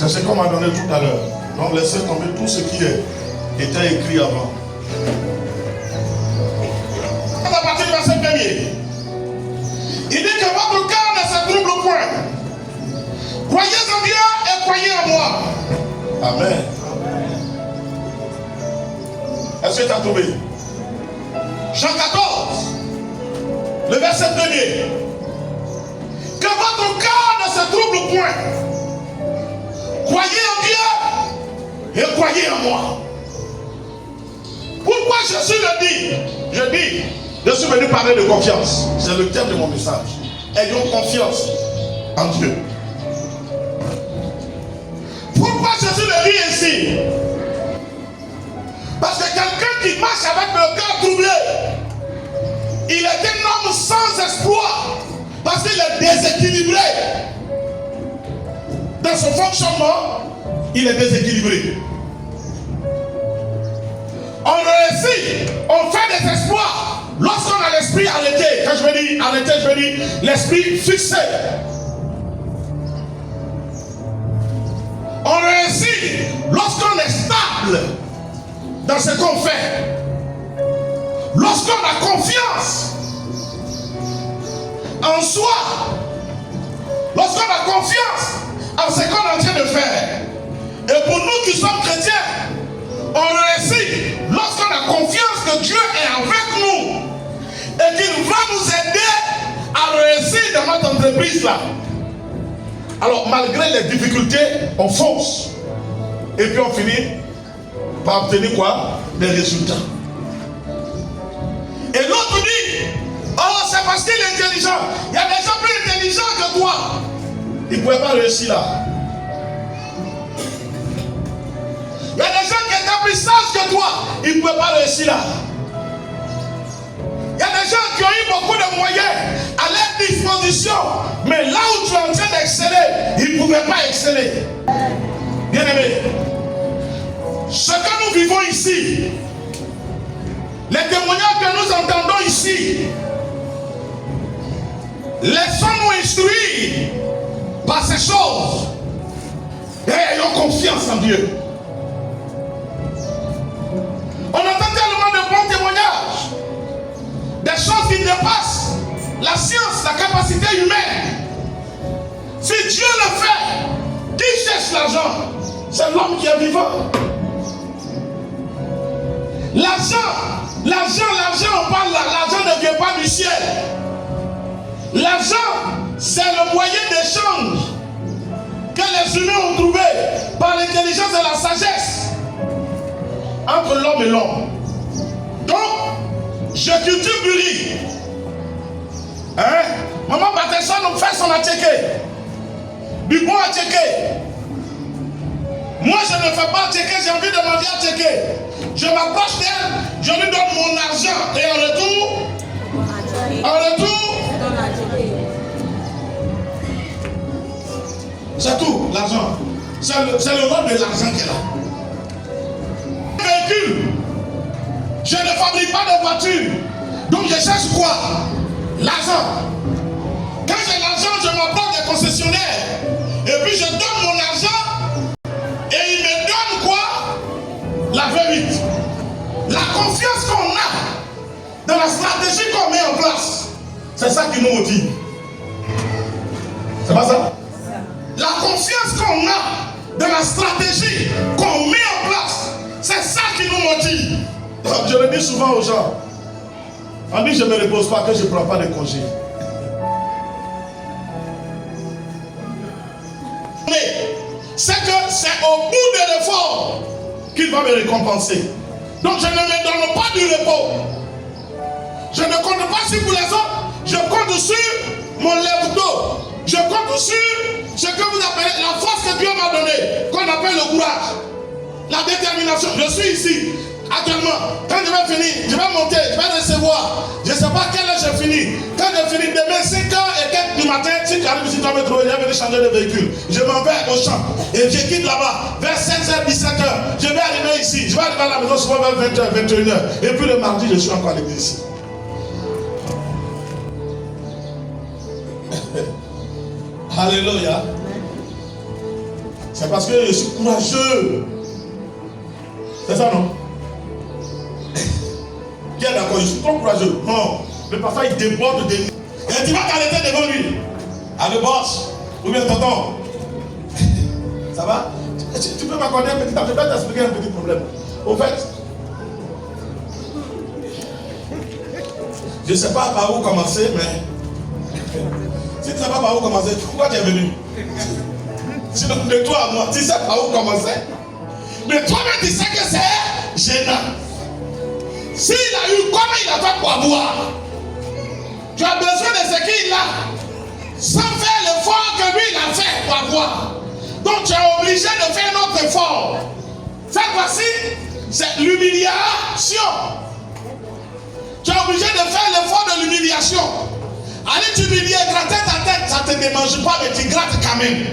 C'est ce qu'on m'a donné tout à l'heure. Donc laissez tomber tout ce qui était écrit avant. À partir du verset 1er, il dit que votre cœur ne se trouble point. Croyez en Dieu et croyez en moi. Amen. Est-ce que tu as trouvé? Jean 14, le verset 1er. Que votre cœur ne se trouble point. Croyez en Dieu et croyez en moi. Pourquoi Jésus le dit? Je suis venu parler de confiance. C'est le thème de mon message. Ayons confiance en Dieu. Pourquoi Jésus le dit ici? Parce que quelqu'un qui marche avec le cœur troublé, il est un homme sans espoir. Parce qu'il est déséquilibré. Dans son fonctionnement, il est déséquilibré. On réussit, on fait des espoirs lorsqu'on a l'esprit arrêté. Quand je veux dire arrêté, je veux dire l'esprit fixé. On réussit lorsqu'on est stable dans ce qu'on fait. Lorsqu'on a confiance en soi. Lorsqu'on a confiance en ce qu'on est en train de faire. Et pour nous qui sommes chrétiens, on réussit lorsqu'on a confiance que Dieu est avec nous et qu'il va nous aider à réussir dans notre entreprise là. Alors malgré les difficultés, on fonce. Et puis on finit par obtenir quoi? Des résultats. Et l'autre dit, oh c'est parce qu'il est intelligent. Il y a des gens plus intelligents que toi. Il ne pouvait pas réussir là. Il y a des gens qui étaient plus sages que toi. Ils ne pouvaient pas réussir là. Il y a des gens qui ont eu beaucoup de moyens à leur disposition. Mais là où tu es en train d'exceller, ils ne pouvaient pas exceller. Bien aimé, ce que nous vivons ici, les témoignages que nous entendons ici, laissons-nous instruire par ces choses. Et ayons confiance en Dieu. On entend tellement de bons témoignages, des choses qui dépassent la science, la capacité humaine. Si Dieu le fait, qui cherche l'argent? C'est l'homme qui est vivant. L'argent, on parle là, l'argent ne vient pas du ciel. L'argent, c'est le moyen d'échange que les humains ont trouvé par l'intelligence et la sagesse entre l'homme et l'homme. Donc, je cultive du riz. Hein? Maman Patterson nous fait son attiéké. Du bon attiéké. Moi, je ne fais pas attiéké, j'ai envie de manger attiéké. Je m'approche d'elle, je lui donne mon argent. Et en retour, c'est tout, l'argent. C'est le rôle de l'argent qu'elle a. Véhicule. Je ne fabrique pas de voiture. Donc je cherche quoi? L'argent. Quand j'ai l'argent, je m'approche des concessionnaires. Et puis je donne mon argent. Et ils me donnent quoi? La V8. La confiance qu'on a dans la stratégie qu'on met en place. C'est ça qui nous motive. C'est pas ça? La confiance qu'on a dans la stratégie qu'on met en place. C'est ça qui nous motive. Donc, je le dis souvent aux gens. On dit je ne me repose pas, que je ne prends pas de congé. C'est que c'est au bout de l'effort qu'il va me récompenser. Donc je ne me donne pas du repos. Je ne compte pas sur les autres. Je compte sur mon lève-dos. Je compte sur ce que vous appelez la force que Dieu m'a donnée, qu'on appelle le courage, la détermination. Je suis ici. Actuellement, quand je vais finir, je vais monter, je vais recevoir. Je ne sais pas quelle heure je finis. Quand je finis demain, 5h et quelques du matin, si tu arrives ici, tu vas me trouver, je vais venir changer de véhicule. Je m'en vais au champ et je quitte là-bas vers 16h, 17h. Je vais arriver ici. Je vais arriver à la maison souvent vers 20h, 21h. Et puis le mardi, je suis encore à l'église ici. Alléluia. C'est parce que je suis courageux. C'est ça, non? Qui est d'accord? Je suis trop courageux. Non. Mais parfois, il déborde de... Et tu vas t'arrêter devant lui. À le boss. Ou bien tonton. Ça va? Tu peux m'accorder un petit temps. Je vais t'expliquer un petit problème. Au fait, je ne sais pas par où commencer, mais si tu ne sais pas par où commencer, pourquoi tu es venu? Sinon, de toi à moi, tu sais par où commencer. Mais toi-même, tu sais que c'est gênant. S'il a eu, comment il a fait pour avoir? Tu as besoin de ce qu'il a, sans faire l'effort que lui il a fait pour avoir. Donc tu es obligé de faire un autre effort. Cette fois-ci, c'est l'humiliation. Tu es obligé de faire l'effort de l'humiliation. Allez t'humilier, gratter ta tête, ça ne te démange pas, mais tu grattes quand même.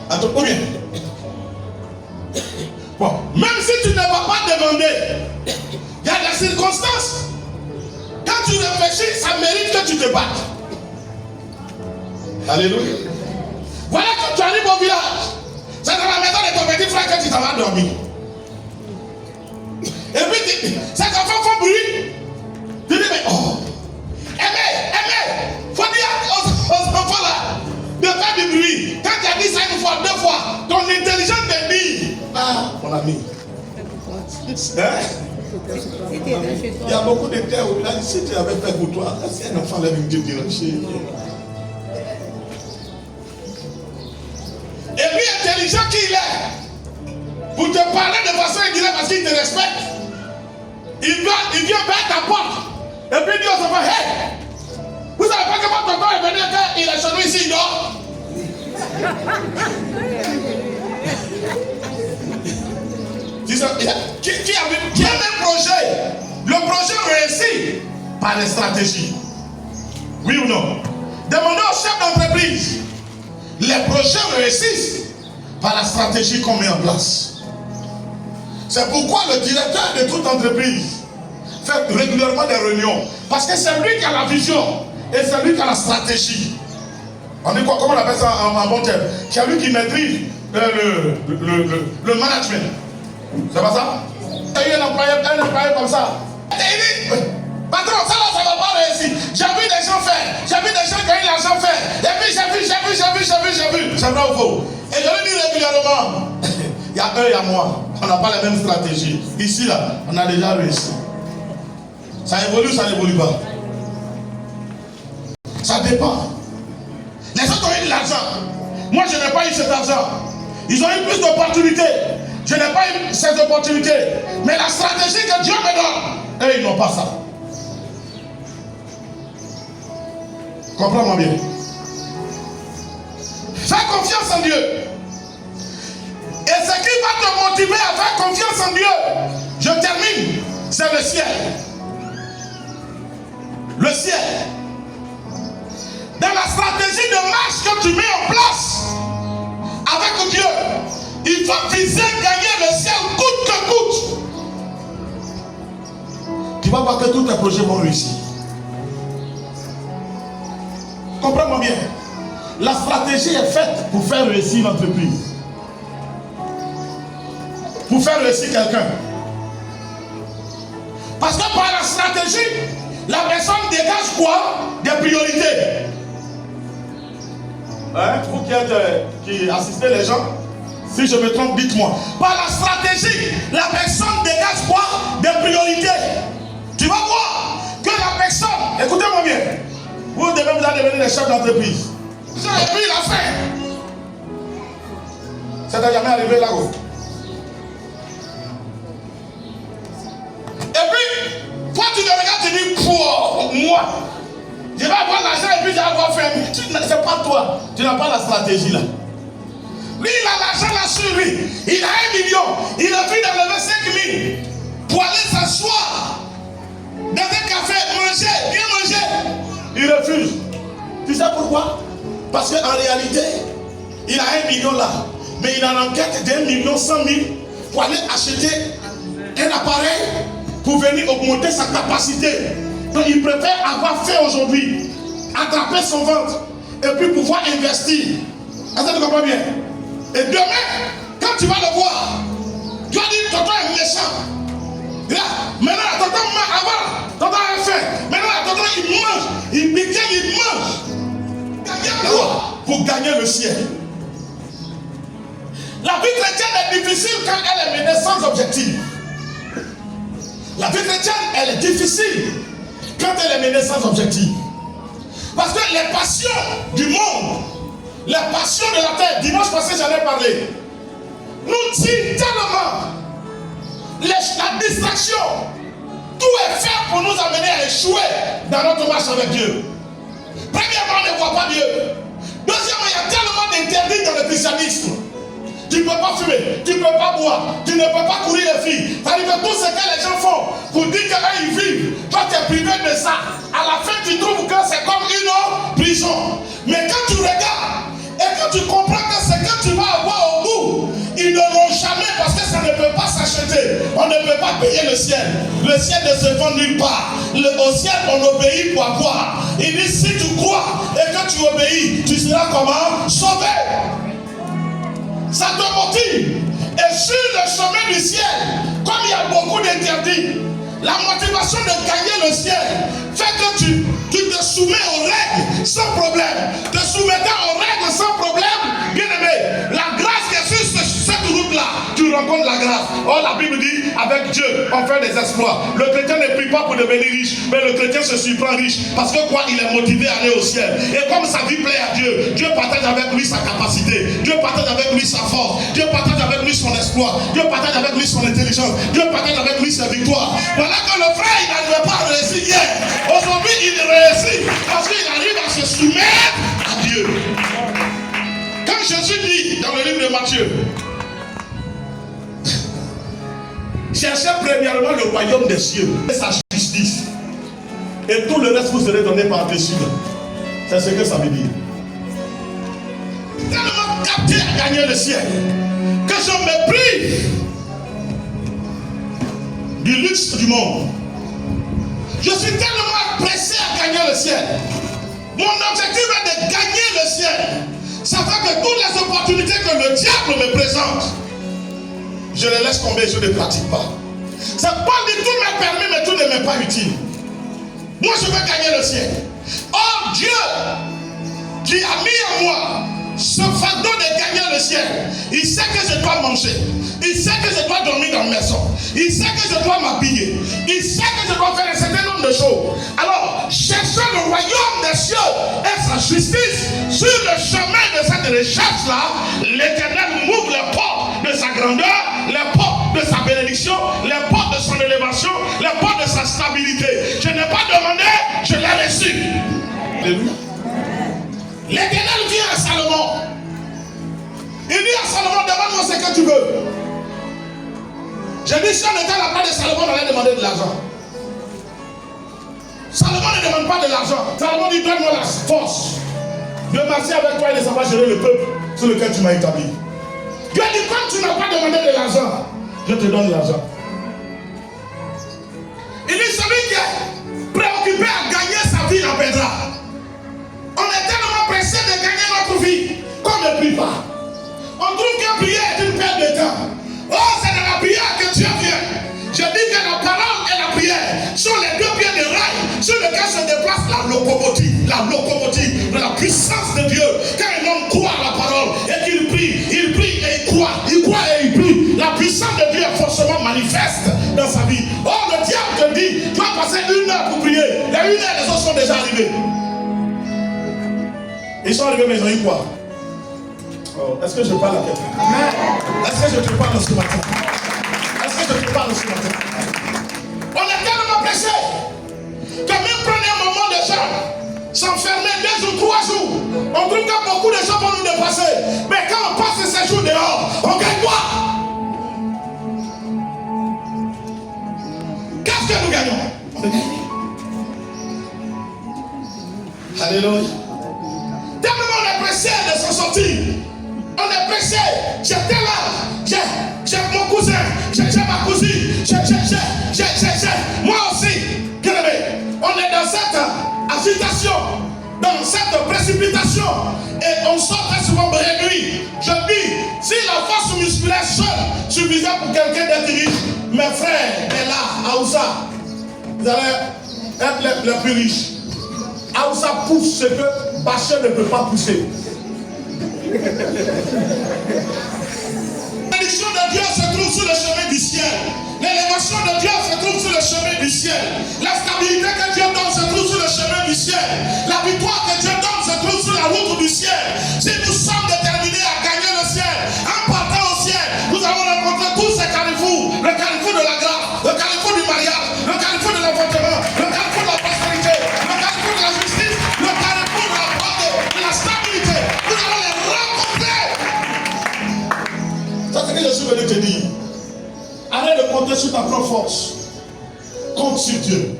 Attends, combien? Bon, même si tu ne vas pas demander, il y a des circonstances. Quand tu réfléchis, ça mérite que tu te battes. Alléluia. Voilà que tu arrives au village. C'est dans la maison de ton petit frère que tu t'en vas dormir. Et puis, ces enfants font bruit. Tu dis, mais oh, aimez, faut dire aux enfants là de faire du bruit. Quand tu as dit ça une fois, deux fois, ton intelligence te dit, ah, mon ami. Hein? Il y a beaucoup de terres où là, si tu avais fait pour toi, si un enfant lève une petite direction. Et lui, intelligent qu'il est, pour te parler de façon indirecte parce qu'il te respecte, il vient vers ta porte. Et puis il dit aux enfants, hey, vous savez pas que votre tonton est venu quand il est chez nous ici, il dort. Qui a un projet? Le projet réussit par les stratégies. Oui ou non? Demandez au chef d'entreprise. Les projets réussissent par la stratégie qu'on met en place. C'est pourquoi le directeur de toute entreprise fait régulièrement des réunions. Parce que c'est lui qui a la vision et c'est lui qui a la stratégie. On dit quoi? Comment on appelle ça en bon terme? C'est lui qui maîtrise le management. C'est pas ça? Il y a un employé comme ça. Et il dit, patron, ça là, ça va pas réussir. J'ai vu des gens faire. J'ai vu des gens gagner l'argent faire. Et puis j'ai vu. C'est vrai ou faux? Et je lui dis régulièrement, il y a eux, il y a moi. On n'a pas la même stratégie. Ici, là, on a déjà réussi. Ça évolue, ça n'évolue pas. Ça dépend. Les autres ont eu de l'argent. Moi, je n'ai pas eu cet argent. Ils ont eu plus d'opportunités. Je n'ai pas eu ces opportunités. Mais la stratégie que Dieu me donne, eux, ils n'ont pas ça. Comprends-moi bien. Fais confiance en Dieu. Et ce qui va te motiver à faire confiance en Dieu, je termine, c'est le ciel. Le ciel. Dans la stratégie de marche que tu mets en place avec Dieu, il faut viser gagner le ciel coûte que coûte. Tu vas voir que tous tes projets vont réussir. Comprends-moi bien. La stratégie est faite pour faire réussir l'entreprise. Pour faire réussir quelqu'un. Parce que par la stratégie, la personne dégage quoi? Des priorités. Hein? Vous qui assistez les gens, si je me trompe, dites-moi. Par la stratégie, la personne dégage quoi? Des priorités. Tu vas voir que la personne, écoutez-moi bien, vous devez vous devenir les chefs d'entreprise. Et puis il a fait. Ça t'est jamais arrivé là-haut. Et puis, toi tu te regardes, tu dis, pour moi, je vais avoir l'argent et puis je vais avoir fait. C'est pas toi, tu n'as pas la stratégie là. Lui, il a l'argent là sur lui. Il a 1 million. Il a vu d'enlever 5 000 pour aller s'asseoir dans un café, manger, bien manger. Il refuse. Tu sais pourquoi? Parce qu'en réalité, il a 1 million là. Mais il a l'enquête d'1 million 100 000 pour aller acheter un appareil pour venir augmenter sa capacité. Donc il préfère avoir fait aujourd'hui, attraper son ventre et puis pouvoir investir Est-ce que tu comprends bien? Et demain, quand tu vas le voir, tu vas dire tonton est méchant. Là, maintenant, tonton avant, tonton a fait. Maintenant, tonton il mange, il pique, il mange. Gagner quoi? Pour gagner le ciel. La vie chrétienne est difficile quand elle est menée sans objectif. La vie chrétienne, elle est difficile quand elle est menée sans objectif. Parce que les passions du monde, les passions de la terre, dimanche passé j'en ai parlé, nous tirent tellement. La distraction, tout est fait pour nous amener à échouer dans notre marche avec Dieu. Premièrement, on ne voit pas Dieu. Deuxièmement, il y a tellement d'interdits dans le christianisme. Tu ne peux pas fumer, tu ne peux pas boire, tu ne peux pas courir les filles. C'est-à-dire que tout ce que les gens font pour dire qu'ils vivent, toi tu es privé de ça. À la fin, tu trouves que c'est comme une prison. Mais quand tu regardes et que tu comprends que ce que tu vas avoir au bout, ils n'auront jamais parce que ça ne peut pas s'acheter. On ne peut pas payer le ciel. Le ciel ne se vend nulle part. Au ciel, on obéit pour avoir. Il dit si tu crois et que tu obéis, tu seras comment? Sauvé. Ça te motive. Et sur le chemin du ciel, comme il y a beaucoup d'interdits, la motivation de gagner le ciel fait que tu te soumets aux règles sans problème. Te soumettant aux règles sans problème, bien aimé, la grâce qui est sur cette route-là, tu rencontres la grâce. Oh, la Bible dit, avec Dieu, on fait des exploits. Le chrétien ne prie pas pour devenir riche, mais le chrétien se surprend riche. Parce que quoi, il est motivé à aller au ciel. Et comme sa vie plaît à Dieu, Dieu partage avec lui sa capacité. Dieu partage avec lui sa force. Dieu partage avec lui son exploit. Dieu partage avec lui son intelligence. Dieu partage avec lui sa victoire. Voilà que le frère, il n'arrivait pas à réussir hier. Aujourd'hui, il réussit parce qu'il arrive à se soumettre à Dieu. Quand Jésus dit dans le livre de Matthieu, cherchez premièrement le royaume des cieux et sa justice, et tout le reste vous serez donné par-dessus. C'est ce que ça veut dire. Tellement capté à gagner le ciel que je me prive du luxe du monde. Je suis tellement pressé à gagner le ciel. Mon objectif est de gagner le ciel. Ça fait que toutes les opportunités que le diable me présente, je les laisse tomber, je ne les pratique pas. C'est pas du tout m'est permis, mais tout ne m'est pas utile. Moi, je veux gagner le ciel. Or, Dieu, qui a mis en moi ce fardeau de gagner le ciel, il sait que je dois manger, il sait que je dois dormir dans la maison, il sait que je dois m'habiller, il sait que je dois faire un certain nombre de choses. Alors, cherchons le royaume des cieux et sa justice. Sur le chemin de cette recherche-là, l'Éternel m'ouvre les portes de sa grandeur, les portes de sa bénédiction, les portes de son élévation, les portes de sa stabilité. Je n'ai pas demandé, je l'ai reçu. Alléluia. L'Éternel vient à Salomon. Il dit à Salomon, demande-moi ce que tu veux. J'ai dit, si on était à la place de Salomon, on allait demander de l'argent. Salomon ne demande pas de l'argent. Salomon dit, donne-moi la force de marcher avec toi et de savoir gérer le peuple sur lequel tu m'as établi. Dieu dit, comme tu n'as pas demandé de l'argent, je te donne l'argent. Il dit, celui qui est préoccupé à gagner sa vie en perdra. On est tellement pressé de gagner notre vie qu'on ne prie pas. On trouve que prier est une perte de temps. Oh, c'est dans la prière que Dieu vient. Je dis que la parole et la prière sont les deux pieds de rail sur lesquels se déplace la locomotive de la puissance de Dieu. Quand un homme croit à la parole et qu'il prie et il croit et il prie, la puissance de Dieu est forcément manifeste dans sa vie. Oh, le diable te dit, tu vas passer 1 heure pour prier. Il y a 1 heure, les autres sont déjà arrivés. Ils sont arrivés, mais ils ont eu quoi? Oh, est-ce que je parle à quelqu'un? Est-ce que je te parle ce matin? Est-ce que je te parle ce matin? On est tellement pressé que même prenez un moment de gens s'enfermer 2 ou 3 jours. On trouve que beaucoup de gens vont nous dépasser. Mais quand on passe ces jours dehors, on gagne quoi? Qu'est-ce que nous gagnons? On gagne. Alléluia. Tellement on est pressé de s'en sortir. On est pressé. J'étais là. J'ai mon cousin. J'ai ma cousine. J'ai. Moi aussi. Bien aimé. On est dans cette agitation. dans cette précipitation et on sort très souvent réduit. Je dis, si la force musculaire seule suffisait pour quelqu'un d'être riche, mes frères, est là, Aoussa, vous allez être les plus riches. Aoussa pousse ce que Bachar ne peut pas pousser. La bénédiction de Dieu se trouve sur le chemin du ciel. L'élévation de Dieu se trouve sur le chemin du ciel. La stabilité que Dieu donne se trouve sur le chemin du ciel. La victoire que Dieu donne se trouve sur la route du ciel. Si nous sommes déterminés à gagner le ciel, en partant au ciel, nous allons rencontrer tous ces carrefours. Le carrefour de la grâce, le carrefour du mariage, le carrefour de l'enfantement, le carrefour de la prospérité, le carrefour de la justice, le carrefour de la paix, de la stabilité. Nous allons les rencontrer. C'est ce que je suis venu te dire. Arrête de compter sur ta propre force. Compte sur Dieu.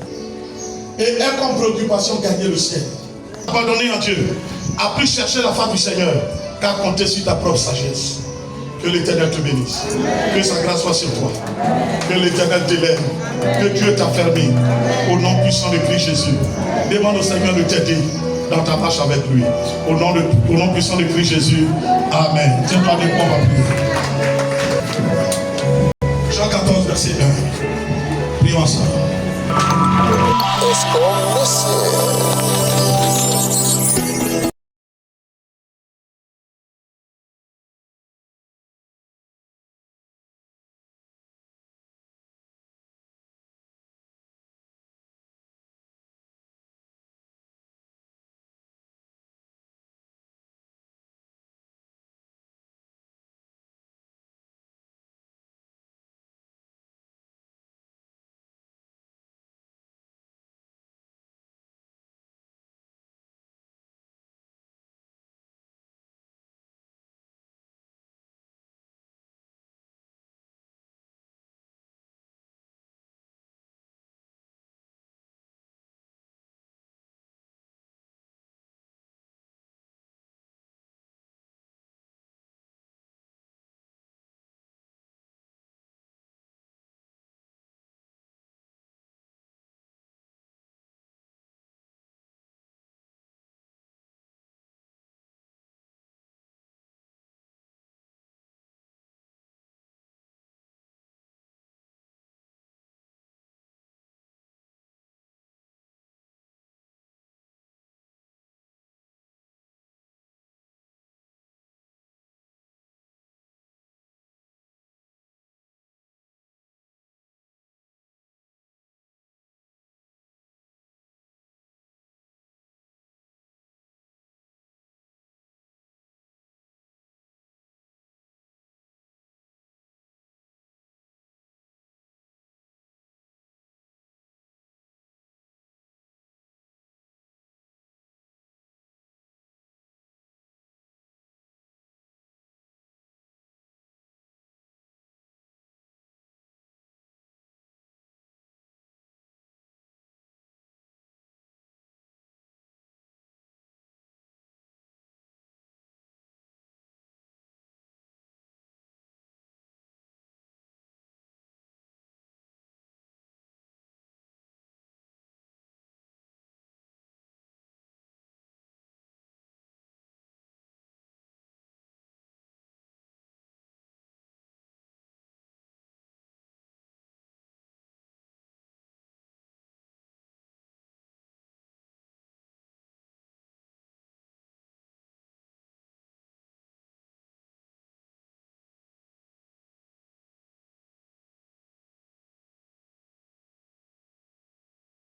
Et aie comme préoccupation gagner le ciel. Abandonner en Dieu. A plus chercher la face du Seigneur qu'à compter sur ta propre sagesse. Que l'Éternel te bénisse. Que sa grâce soit sur toi. Que l'Éternel t'élève. Que Dieu t'affermisse. Au nom puissant de Christ Jésus. Demande au Seigneur de t'aider dans ta marche avec lui. Au nom puissant de Christ Jésus. Amen. Tiens-toi avec moi, on va prier. Jean 14, verset 1. Prions ensemble.